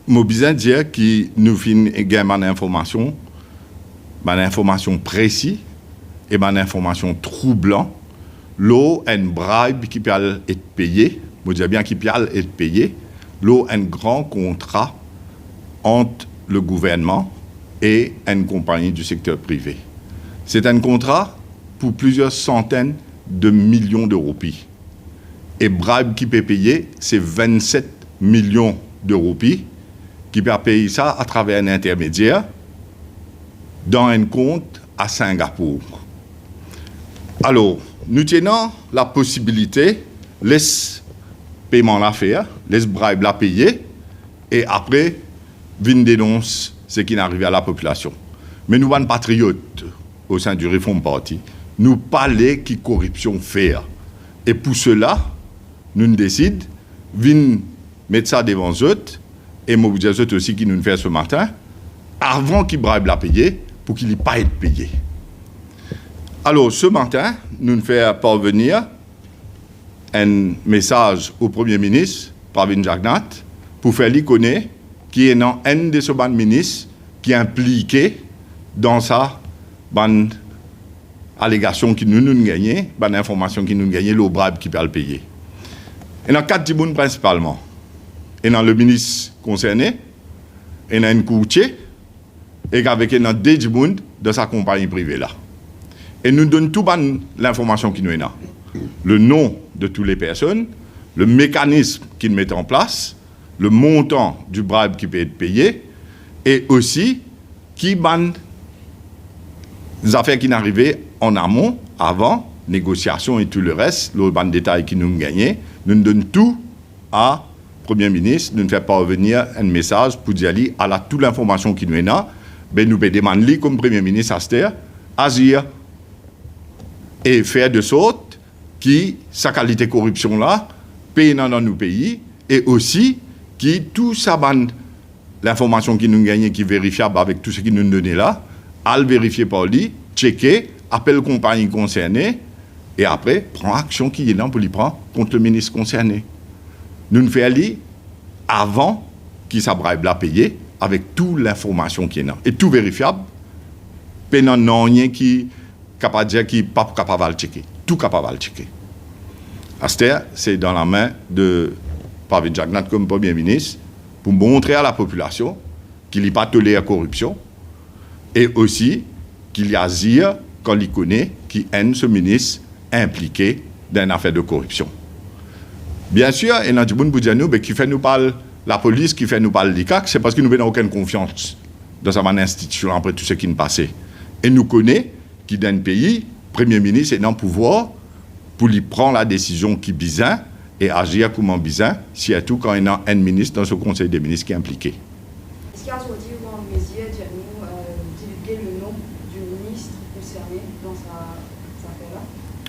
je besoin dire que nous avons une information précise et une information troublante. L'eau a une bribe qui peut être payée, je dis bien qui peut être payée. L'eau a un grand contrat entre le gouvernement et une compagnie du secteur privé. C'est un contrat pour plusieurs centaines de millions d'euros. Et bribe qui peut payer, c'est 27 millions d'euros qui peut payer ça à travers un intermédiaire dans un compte à Singapour. Alors, nous tenons la possibilité, laisse paiement la faire, laisse bribe la payer, et après, vine dénonce ce qui n'arrive à la population. Mais nous, les patriotes, au sein du Reform Party, nous parlons qui corruption faire. Et pour cela, nous décidons, vine mettre ça devant eux, et moi vous dire aussi qui nous fait ce matin, avant qu'ils bribe la payer, pour qu'il n'ait pas être payé. Alors, ce matin, nous nous faisons parvenir un message au Premier ministre, Pravin Jagnat, pour faire lui connaître qu'il y a un de ces ministres qui est impliqué dans sa bonne allégation qui nous avons gagnée, bonne information qui nous avons gagnée, le bribe qui peut le payer. Il y a 4 dibounes principalement. Il y a le ministre concerné, il y a un courtier, et avec il y a 2 dibounes de sa compagnie privée là. Et nous donnons toute l'information qui nous est là. Le nom de toutes les personnes, le mécanisme qu'ils mettent en place, le montant du bribe qui peut être payé, et aussi qui ban les affaires qui n'arrivaient en amont, avant, négociation et tout le reste, le ban de détails qui nous ont gagné. Nous donnons tout à Premier ministre, nous fait parvenir un message pour dire à la toute l'information qui nous est là, ben nous demander comme Premier ministre Aster, agir et faire de sorte que sa qualité de corruption là paye dans nos pays et aussi que tout ça l'information qui nous gagne qui est vérifiable avec tout ce qui nous donne là, à le vérifier par lui, checker, appelle compagnie concernée et après prend action qui est là pour lui prendre contre le ministre concerné. Nous nous faisons avant qu'il s'abribe la payer avec toute l'information qui est là et tout vérifiable, pénant non rien qui capable de dire qui n'est pas capable de checker. Tout capable de checker. Aster, c'est dans la main de Pravin Jagnat comme Premier ministre pour montrer à la population qu'il n'est pas toléré à la corruption et aussi qu'il y a zire quand il connaît qui est ce ministre impliqué dans une affaire de corruption. Bien sûr, il y a des gens qui fait nous parler la police, qui fait nous parler l'ICAC, c'est parce que nous n'avons aucune confiance dans sa institution après tout ce qui nous passait. Et nous connaissons qui dans un pays, Premier ministre est dans le pouvoir pour lui prendre la décision qui bizarre et agir comme un bizarre, surtout quand il y a un ministre dans ce conseil des ministres qui est impliqué. Est-ce qu'il y a aujourd'hui un mesure de divulguer le nom du ministre concerné dans sa affaire-là?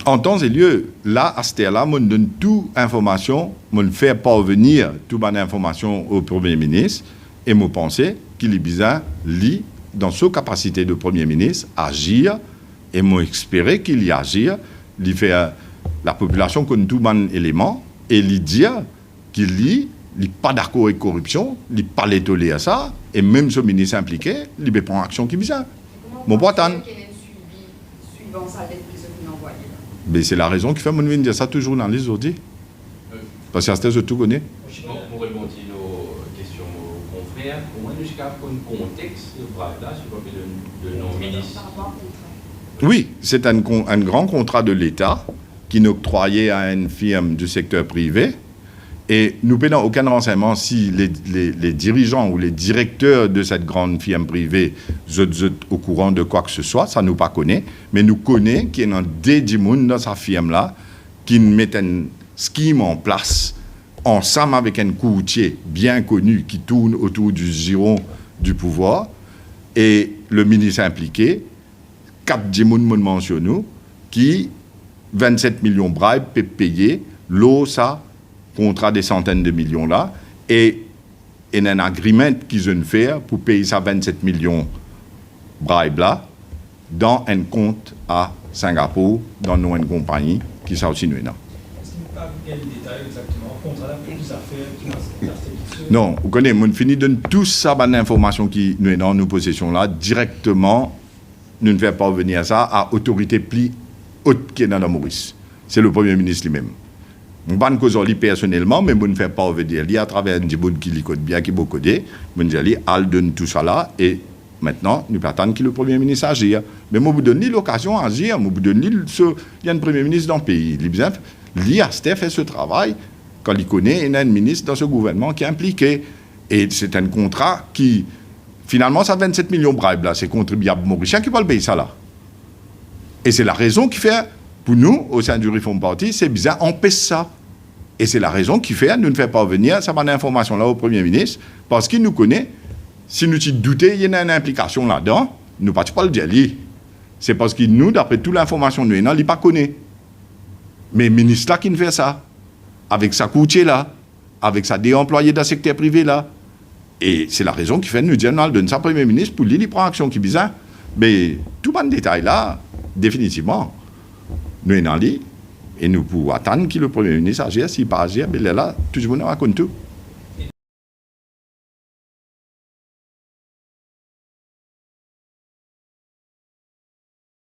En temps et lieu, là, à ce terme-là, on donne toute information, on fait parvenir toute bonne information au Premier ministre et je pense qu'il est bizarre, lui, dans sa capacité de Premier ministre, agir et moi espérer qu'il y agir, lui faire la population connaît tout bon élément et lui dire qu'il n'est pas d'accord avec la corruption, il n'est pas toléré à ça, et même ce ministre impliqué, il peut prendre action qui est bizarre. Mon point suivant sa lettre qu'ils ont envoyée. Mais c'est la raison qui fait mon venir dire ça toujours dans les audits. Parce que c'est ce que tout connaît. Pour répondre à nos questions aux confrères, au moins nous avons un contexte là sur de nos ministres. Oui, c'est un grand contrat de l'État qui nous octroyait à une firme du secteur privé. Et nous n'avons aucun renseignement si les dirigeants ou les directeurs de cette grande firme privée sont au courant de quoi que ce soit, ça nous pas connaît. Mais nous connaissons qu'il y a des gens dans sa firme-là qui mettent un scheme en place ensemble avec un courtier bien connu qui tourne autour du giron du pouvoir. Et le ministre impliqué, 4 gens mentionnés, qui 27 millions de bribes peuvent payer l'eau, ça, contrat des centaines de millions là, et il y a un agreement qu'ils ont fait pour payer ça 27 millions de bribes là, dans un compte à Singapour, dans une compagnie qui s'est aussi nous. Quel détail exactement? Contrat, plus affaires, non, vous connaissez, on finit de tout ça, l'information qui nous est dans nos possessions là, directement, nous ne faisons pas revenir ça à l'autorité plus haute qui est dans la Maurice. C'est le Premier ministre lui-même. On ne va pas causer lui personnellement, mais on ne fait pas revenir lui à travers un petit qui lui code bien, qui est codé, on dit lui, al donne tout ça là, et maintenant, nous attendons que le Premier ministre agisse. Mais moi, vous donne l'occasion d'agir, moi, vous donne il y a un Premier ministre dans le pays. L'IASTEF fait ce travail quand il connaît, il y a un ministre dans ce gouvernement qui est impliqué. Et c'est un contrat qui, finalement, ça 27 millions de bribes, là. C'est contribuable mauricien qui va le payer ça, là. Et c'est la raison qui fait, pour nous, au sein du Reform Party, c'est bizarre, on pèse ça. Et c'est la raison qui fait, nous ne fait pas venir, ça va d'information là au Premier ministre, parce qu'il nous connaît. Si nous te doutons, il y a une implication là-dedans, nous ne pouvons pas le dire. C'est parce que nous, d'après toute l'information, nous n'avons pas connaît. Mais le ministre là qui nous fait ça, avec sa courtier là, avec sa déemployée dans le secteur privé là. Et c'est la raison qui fait nous dire, nous donne ça au Premier ministre pour lui, il prend action qui est bizarre. Mais tout le détail là, définitivement, nous sommes dans lui, et nous pouvons attendre que le Premier ministre agisse, s'il ne pas agir, mais là, tout le monde raconte tout.